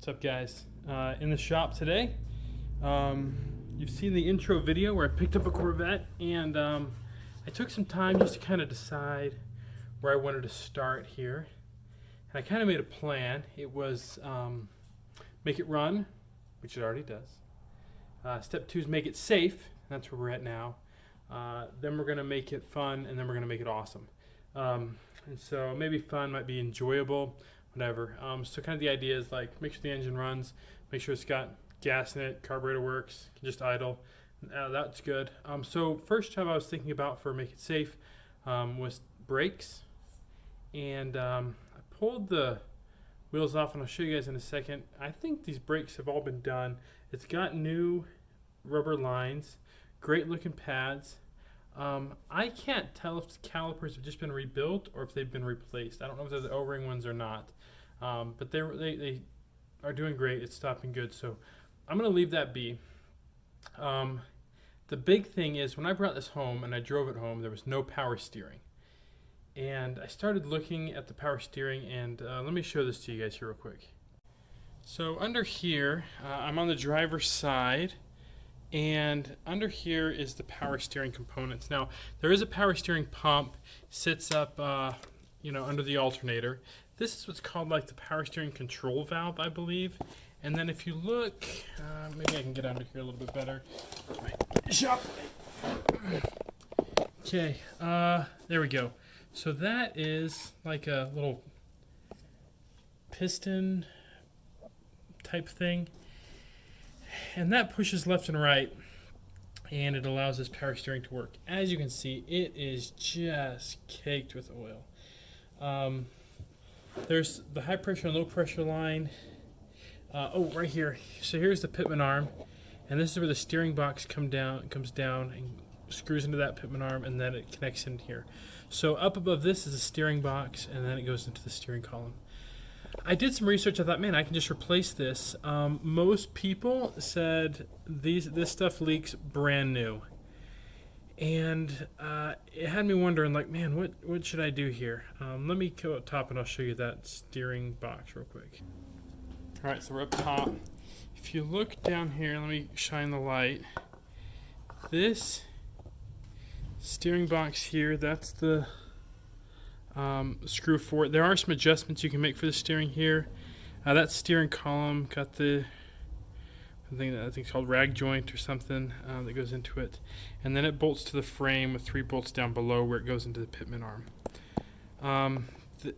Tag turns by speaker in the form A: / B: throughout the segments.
A: What's up, guys? In the shop today. You've seen the intro video where I picked up a Corvette, and I took some time just to kind of decide where I wanted to start here. And I kind of made a plan. It was make it run, which it already does. Step 2 is make it safe. That's where we're at now. Then we're going to make it fun, and then we're going to make it awesome. And so maybe fun might be enjoyable, whatever. So kind of the idea is like make sure the engine runs, make sure it's got gas in it, carburetor works, can just idle. That's good. So first job I was thinking about for make it safe was brakes. And I pulled the wheels off, and I'll show you guys in a second. I think these brakes have all been done. It's got new rubber lines, great looking pads. I can't tell if the calipers have just been rebuilt or if they've been replaced. I don't know if they're the O-ring ones or not, but they are doing great. It's stopping good, so I'm going to leave that be. The big thing is when I brought this home and I drove it home, there was no power steering. And I started looking at the power steering, and let me show this to you guys here real quick. So under here, I'm on the driver's side, and under here is the power steering components. Now, there is a power steering pump, sits up under the alternator. This is what's called like the power steering control valve, I believe. And then if you look, maybe I can get under here a little bit better. My shop. Okay, there we go. So that is like a little piston type thing. And that pushes left and right, and it allows this power steering to work. As you can see, it is just caked with oil. There's the high pressure and low pressure line. Right here. So here's the pitman arm, and this is where the steering box comes down and screws into that pitman arm, and then it connects in here. So up above this is the steering box, and then it goes into the steering column. I did some research. I thought, man, I can just replace this. Most people said this stuff leaks brand new, and it had me wondering, like, man, what should I do here? Let me go up top, and I'll show you that steering box real quick. All right, so we're up top. If you look down here, let me shine the light. This steering box here, that's the screw for it. There are some adjustments you can make for the steering here. That steering column got the thing that I think is called rag joint or something that goes into it, and then it bolts to the frame with 3 bolts down below where it goes into the pitman arm.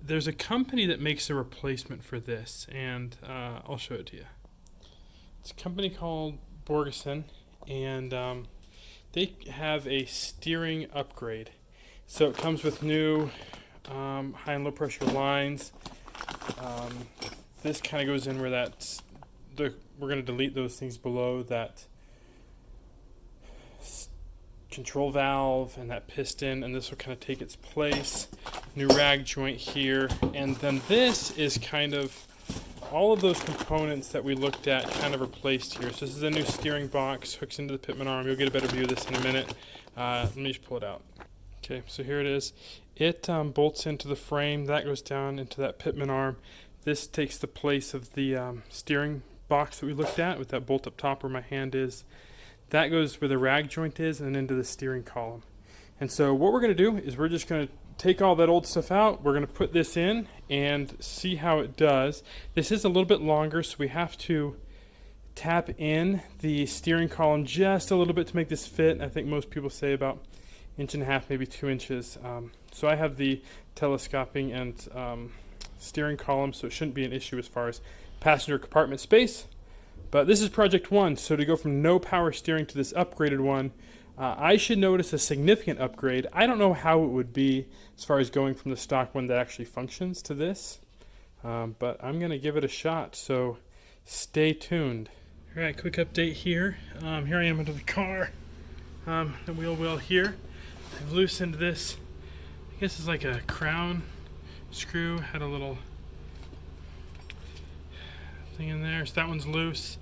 A: There's a company that makes a replacement for this, and I'll show it to you. It's a company called Borgeson, and they have a steering upgrade. So it comes with new high and low pressure lines. This kind of goes in where we're going to delete those things below that control valve and that piston, and this will kind of take its place. New rag joint here, and then this is kind of all of those components that we looked at kind of replaced here. So this is a new steering box, hooks into the pitman arm. You'll get a better view of this in a minute. Let me just pull it out. Okay, so here it is. It bolts into the frame. That goes down into that pitman arm. This takes the place of the steering box that we looked at with that bolt up top where my hand is. That goes where the rag joint is and into the steering column. And so what we're going to do is we're just going to take all that old stuff out. We're going to put this in and see how it does. This is a little bit longer, so we have to tap in the steering column just a little bit to make this fit. I think most people say about 1.5 inches, maybe 2 inches. So I have the telescoping and steering column, so it shouldn't be an issue as far as passenger compartment space. But this is project 1, so to go from no power steering to this upgraded one, I should notice a significant upgrade. I don't know how it would be as far as going from the stock one that actually functions to this, but I'm going to give it a shot, so stay tuned. All right, quick update here. Here I am into the car. The wheel well here. I've loosened this. I guess it's like a crown screw. Had a little thing in there, so that one's loose.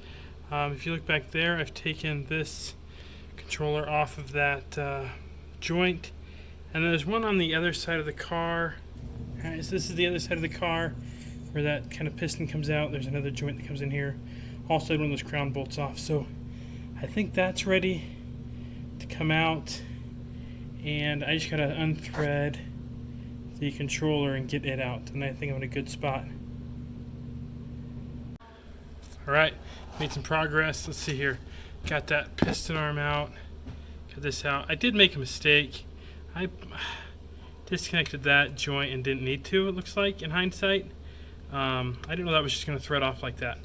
A: If you look back there, I've taken this controller off of that joint, and there's one on the other side of the car. Alright, so this is the other side of the car. where that kind of piston comes out, there's another joint that comes in here. Also, one of those crown bolts off. So I think that's ready to come out, and I just gotta unthread the controller and get it out, and I think I'm in a good spot. Alright, made some progress. Let's see here. Got that piston arm out, got this out. I did make a mistake. I disconnected that joint and didn't need to, it looks like, in hindsight. I didn't know that was just going to thread off like that.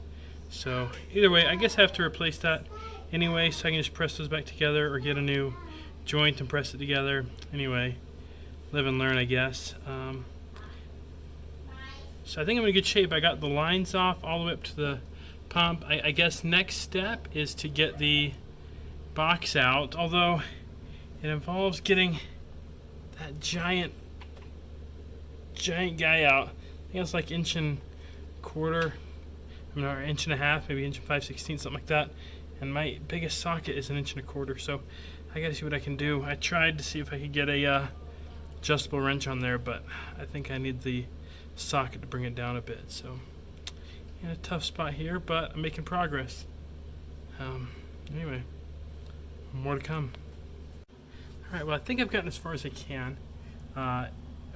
A: So either way, I guess I have to replace that anyway, so I can just press those back together or get a new joint and press it together. Anyway, live and learn, I guess. So I think I'm in good shape. I got the lines off all the way up to the pump. I guess next step is to get the box out, although it involves getting that giant guy out. I think it's like 1.25 inches, or 1.5 inches, maybe 1 5/16, something like that. And my biggest socket is 1.25 inches, so I gotta see what I can do. I tried to see if I could get a adjustable wrench on there, but I think I need the socket to bring it down a bit. So in a tough spot here, but I'm making progress. Anyway, more to come. Alright, well, I think I've gotten as far as I can, but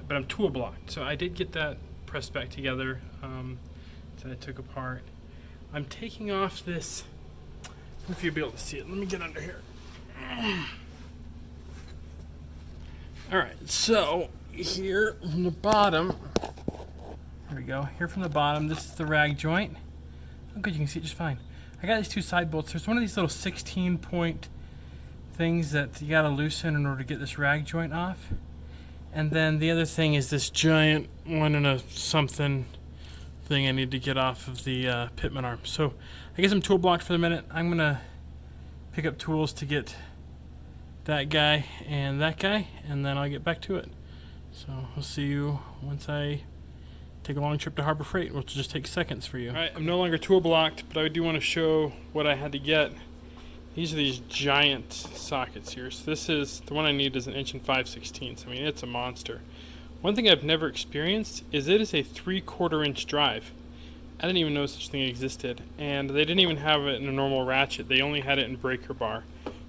A: I'm tool blocked. So I did get that pressed back together that I took apart. I'm taking off this, I don't know if you'll be able to see it. Let me get under here. Alright, so here from the bottom, there we go, here from the bottom, this is the rag joint. Oh good, you can see it just fine. I got these two side bolts. There's one of these little 16-point things that you gotta loosen in order to get this rag joint off. And then the other thing is this giant 1 something thing I need to get off of the pitman arm. So I guess I'm tool blocked for the minute. I'm gonna pick up tools to get that guy, and then I'll get back to it. So I'll see you once I take a long trip to Harbor Freight, which will just take seconds for you. Alright, I'm no longer tool blocked, but I do want to show what I had to get. These are these giant sockets here. So this is, the one I need is 1 5/16 inches. I mean, it's a monster. One thing I've never experienced is it is a 3/4 inch drive. I didn't even know such a thing existed. And they didn't even have it in a normal ratchet. They only had it in breaker bar.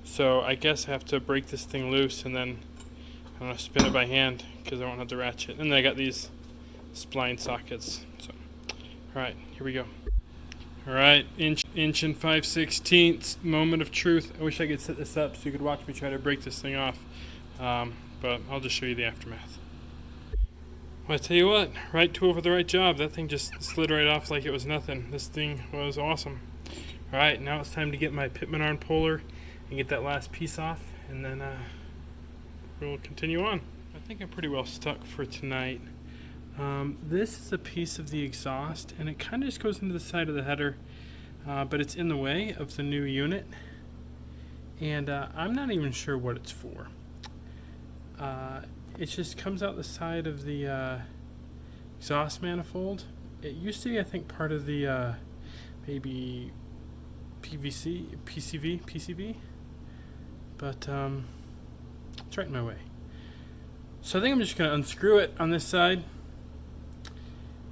A: So I guess I have to break this thing loose and then, I don't know, spin it by hand because I won't have the ratchet. And then I got these spline sockets. So, alright, here we go. Alright, 1 5/16 moment of truth. I wish I could set this up so you could watch me try to break this thing off. But I'll just show you the aftermath. Well, I tell you what, right tool for the right job. That thing just slid right off like it was nothing. This thing was awesome. Alright, now it's time to get my pitman arm puller and get that last piece off, and then we'll continue on. I think I'm pretty well stuck for tonight. This is a piece of the exhaust, and it kind of just goes into the side of the header, but it's in the way of the new unit, and I'm not even sure what it's for. It just comes out the side of the exhaust manifold. It used to be, I think, part of the maybe PCV, but it's right in my way. So I think I'm just going to unscrew it on this side,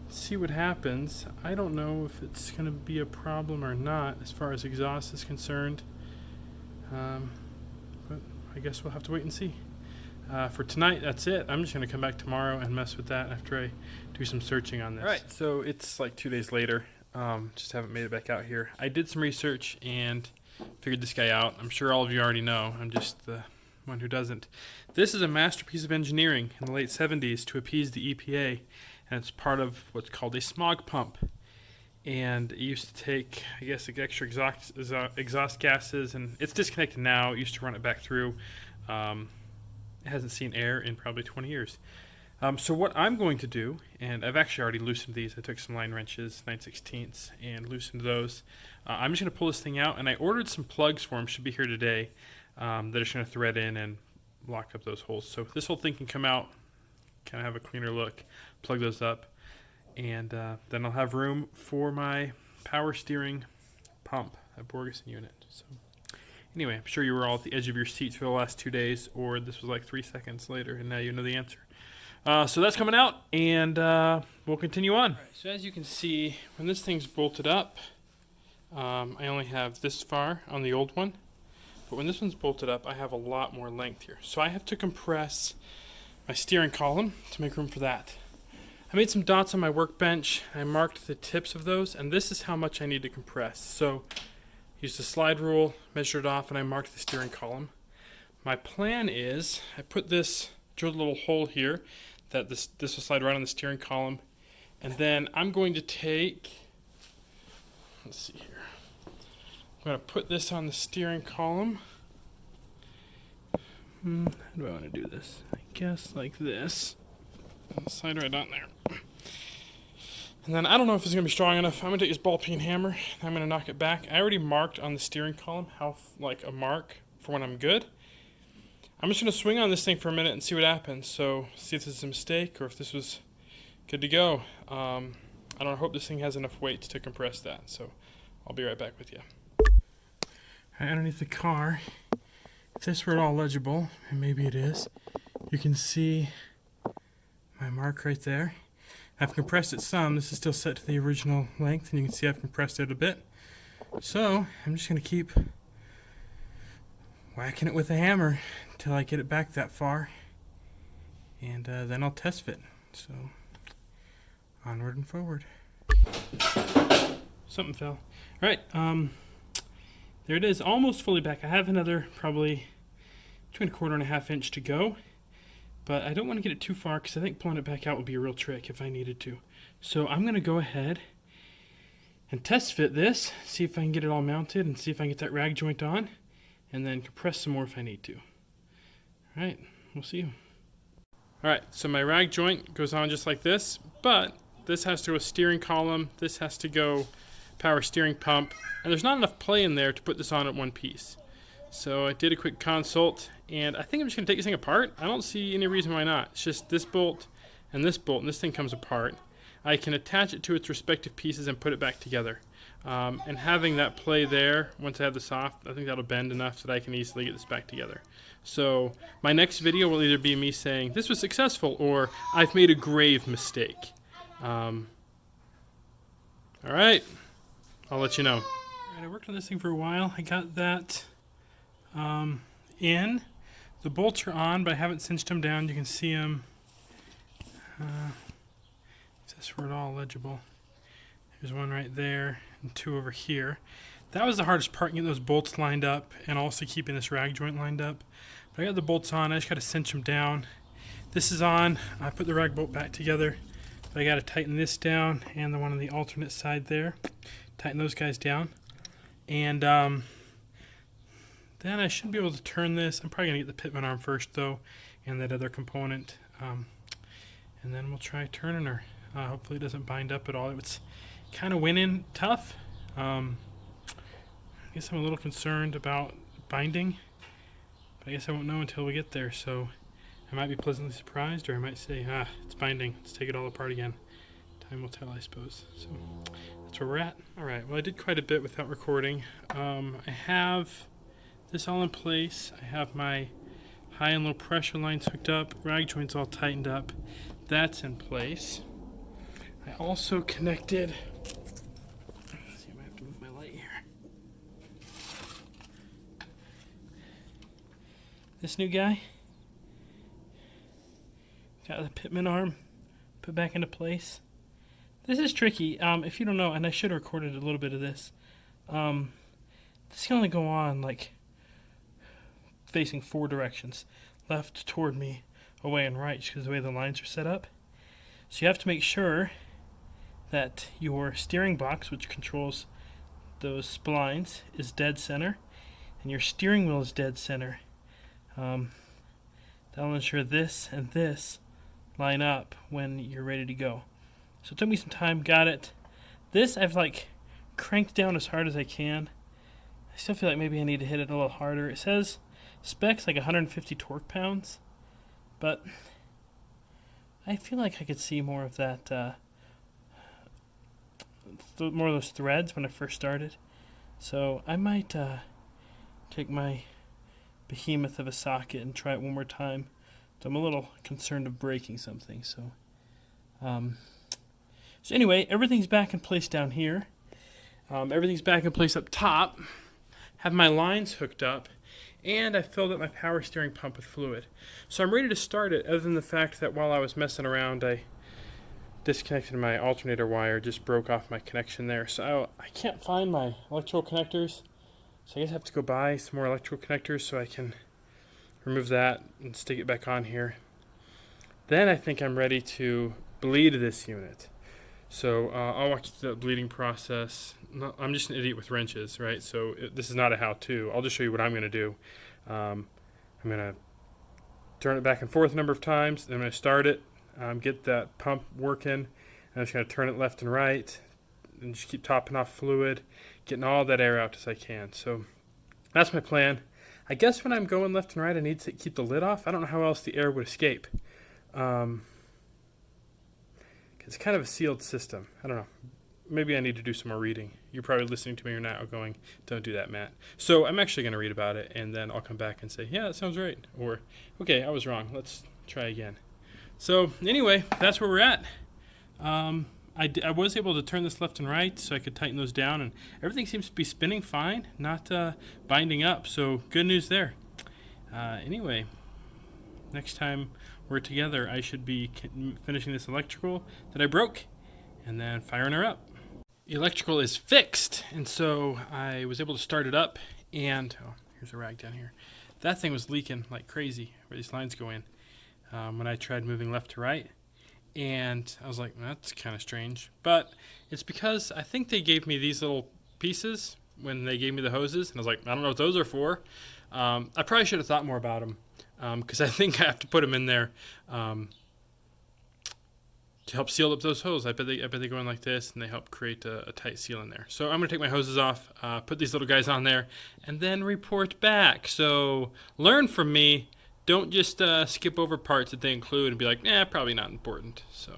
A: see what happens. I don't know if it's going to be a problem or not as far as exhaust is concerned, but I guess we'll have to wait and see. For tonight, that's it. I'm just going to come back tomorrow and mess with that after I do some searching on this. Alright, so it's like 2 days later. Just haven't made it back out here. I did some research and figured this guy out. I'm sure all of you already know. I'm just the one who doesn't. This is a masterpiece of engineering in the late 70s to appease the EPA, and it's part of what's called a smog pump. And it used to take, I guess, extra exhaust gases, and it's disconnected now. It used to run it back through. It hasn't seen air in probably 20 years. So what I'm going to do, and I've actually already loosened these. I took some line wrenches, 9/16, and loosened those. I'm just going to pull this thing out, and I ordered some plugs for them. Should be here today. That are just going to thread in and lock up those holes. So this whole thing can come out, kind of have a cleaner look, plug those up, and then I'll have room for my power steering pump, a Borgeson unit. So anyway, I'm sure you were all at the edge of your seats for the last 2 days, or this was like 3 seconds later, and now you know the answer. So that's coming out, and we'll continue on. Right, so as you can see, when this thing's bolted up, I only have this far on the old one. But when this one's bolted up, I have a lot more length here. So I have to compress my steering column to make room for that. I made some dots on my workbench. I marked the tips of those, and this is how much I need to compress. So used the slide rule, measured it off, and I marked the steering column. My plan is, I put this, drilled a little hole here, that this will slide right on the steering column, and then I'm going to take, let's see here, I'm going to put this on the steering column. How do I want to do this? I guess like this. Slide right on there. And then I don't know if it's going to be strong enough. I'm going to take this ball peen hammer, and I'm going to knock it back. I already marked on the steering column how, like a mark for when I'm good. I'm just going to swing on this thing for a minute and see what happens. So see if this is a mistake or if this was good to go. I don't hope this thing has enough weight to compress that. So I'll be right back with you. Right, underneath the car, if this were at all legible, and maybe it is, you can see my mark right there. I've compressed it some. This is still set to the original length, and you can see I've compressed it a bit. So I'm just going to keep whacking it with a hammer until I get it back that far, and then I'll test fit. So onward and forward. Something fell. All right, there it is, almost fully back. I have another probably between 1/4 and 1/2 inch to go. But I don't want to get it too far because I think pulling it back out would be a real trick if I needed to. So I'm going to go ahead and test fit this, see if I can get it all mounted and see if I can get that rag joint on, and then compress some more if I need to. All right, we'll see you. All right, so my rag joint goes on just like this, but this has to go steering column, this has to go power steering pump, and there's not enough play in there to put this on at one piece. So I did a quick consult, and I think I'm just going to take this thing apart. I don't see any reason why not. It's just this bolt, and this thing comes apart. I can attach it to its respective pieces and put it back together. And having that play there, once I have this off, I think that'll bend enough that I can easily get this back together. So my next video will either be me saying, this was successful, or I've made a grave mistake. All right, I'll let you know. All right, I worked on this thing for a while. I got that in. The bolts are on, but I haven't cinched them down. You can see them. If this were at all legible. There's one right there and two over here. That was the hardest part, getting those bolts lined up and also keeping this rag joint lined up. But I got the bolts on. I just got to cinch them down. This is on. I put the rag bolt back together. But I got to tighten this down and the one on the alternate side there. Tighten those guys down. And then I should be able to turn this. I'm probably going to get the pitman arm first, though, and that other component. And then we'll try turning her. Hopefully it doesn't bind up at all. It's kind of went in tough. I guess I'm a little concerned about binding. But I guess I won't know until we get there. So I might be pleasantly surprised, or I might say, it's binding. Let's take it all apart again. Time will tell, I suppose. So that's where we're at. All right, well, I did quite a bit without recording. I have this all in place. I have my high and low pressure lines hooked up, rag joints all tightened up. That's in place. I also connected, let's see, I might have to move my light here. This new guy, got the pitman arm put back into place. This is tricky. If you don't know, and I should have recorded a little bit of this, this can only go on like facing 4 directions, left toward me, away, and right, because of the way the lines are set up. So you have to make sure that your steering box, which controls those splines, is dead center, and your steering wheel is dead center. That'll ensure this and this line up when you're ready to go. So it took me some time, got it. This I've like cranked down as hard as I can. I still feel like maybe I need to hit it a little harder. It says specs like 150 torque pounds, but I feel like I could see more of that, more of those threads when I first started. So I might take my behemoth of a socket and try it one more time I'm a little concerned of breaking something. So anyway, everything's back in place down here. Everything's back in place up top. Have my lines hooked up, and I filled up my power steering pump with fluid. So I'm ready to start it, other than the fact that while I was messing around, I disconnected my alternator wire, just broke off my connection there. So I can't find my electrical connectors, so I guess I have to go buy some more electrical connectors so I can remove that and stick it back on here. Then I think I'm ready to bleed this unit. So I'll walk you through the bleeding process. I'm just an idiot with wrenches, right? So this is not a how-to. I'll just show you what I'm going to do. I'm going to turn it back and forth a number of times. Then I'm going to start it, get that pump working. And I'm just going to turn it left and right and just keep topping off fluid, getting all that air out as I can. So that's my plan. I guess when I'm going left and right, I need to keep the lid off. I don't know how else the air would escape. It's kind of a sealed system. I don't know. Maybe I need to do some more reading. You're probably listening to me right now going, don't do that, Matt. So I'm actually going to read about it, and then I'll come back and say, yeah, that sounds right. Or, okay, I was wrong. Let's try again. So anyway, that's where we're at. I was able to turn this left and right so I could tighten those down, and everything seems to be spinning fine, not binding up. So good news there. Anyway, next time we're together, I should be finishing this electrical that I broke and then firing her up. The electrical is fixed, and so I was able to start it up, and oh, here's a rag down here. That thing was leaking like crazy where these lines go in when I tried moving left to right, and I was like, that's kind of strange. But it's because I think they gave me these little pieces when they gave me the hoses, and I was like, I don't know what those are for. I probably should have thought more about them. Because I think I have to put them in there to help seal up those hoses. I bet they go in like this, and they help create a tight seal in there. So I'm going to take my hoses off, put these little guys on there, and then report back. So learn from me. Don't just skip over parts that they include and be like, probably not important. So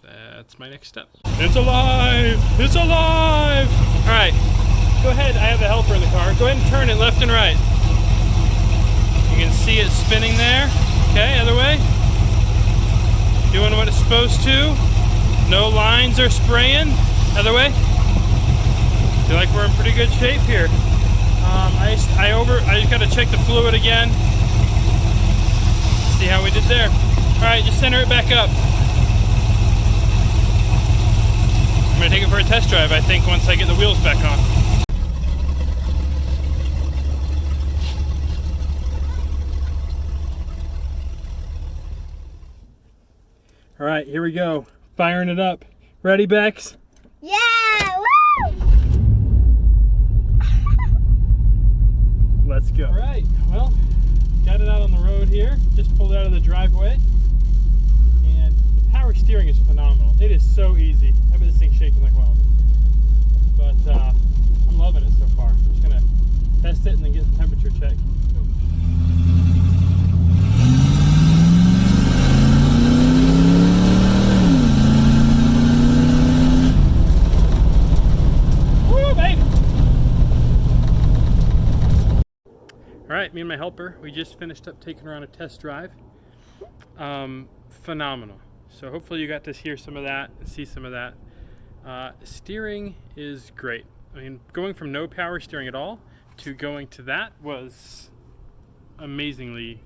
A: that's my next step. It's alive! It's alive! All right, go ahead. I have a helper in the car. Go ahead and turn it left and right. You can see it spinning there. Okay, other way. Doing what it's supposed to. No lines are spraying. Other way. Feel like we're in pretty good shape here. I just got to check the fluid again. See how we did there. All right, just center it back up. I'm gonna take it for a test drive, I think, once I get the wheels back on. All right, here we go. Firing it up. Ready, Bex?
B: Yeah! Woo!
A: Let's go. All right, well, got it out on the road here. Just pulled it out of the driveway. And the power steering is phenomenal. It is so easy. I bet this thing's shaking like wild. But I'm loving it so far. I'm just going to test it and then get the temperature check. Alright, me and my helper, we just finished up taking her on a test drive. Phenomenal. So hopefully you got to hear some of that and see some of that. Steering is great. I mean, going from no power steering at all to going to that was amazingly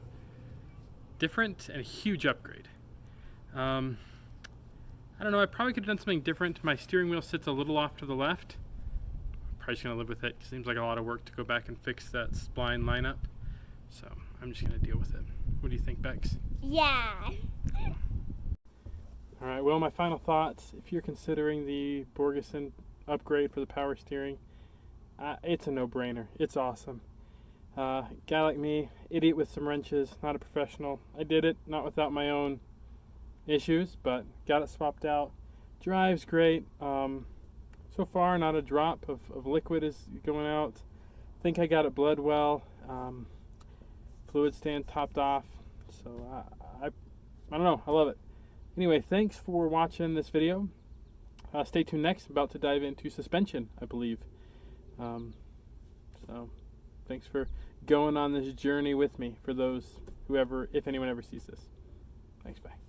A: different and a huge upgrade. I don't know, I probably could have done something different. My steering wheel sits a little off to the left. Probably just gonna live with it. It seems like a lot of work to go back and fix that spline lineup. So I'm just gonna deal with it. What do you think, Bex?
B: Yeah.
A: All right, well, my final thoughts. If you're considering the Borgeson upgrade for the power steering, it's a no-brainer. It's awesome. Guy like me, idiot with some wrenches, not a professional. I did it, not without my own issues, but got it swapped out. Drives great. So far, not a drop of liquid is going out. I think I got it bled well. Fluid stand topped off. So I don't know. I love it. Anyway, thanks for watching this video. Stay tuned next. I'm about to dive into suspension, I believe. So thanks for going on this journey with me. For those if anyone ever sees this. Thanks, bye.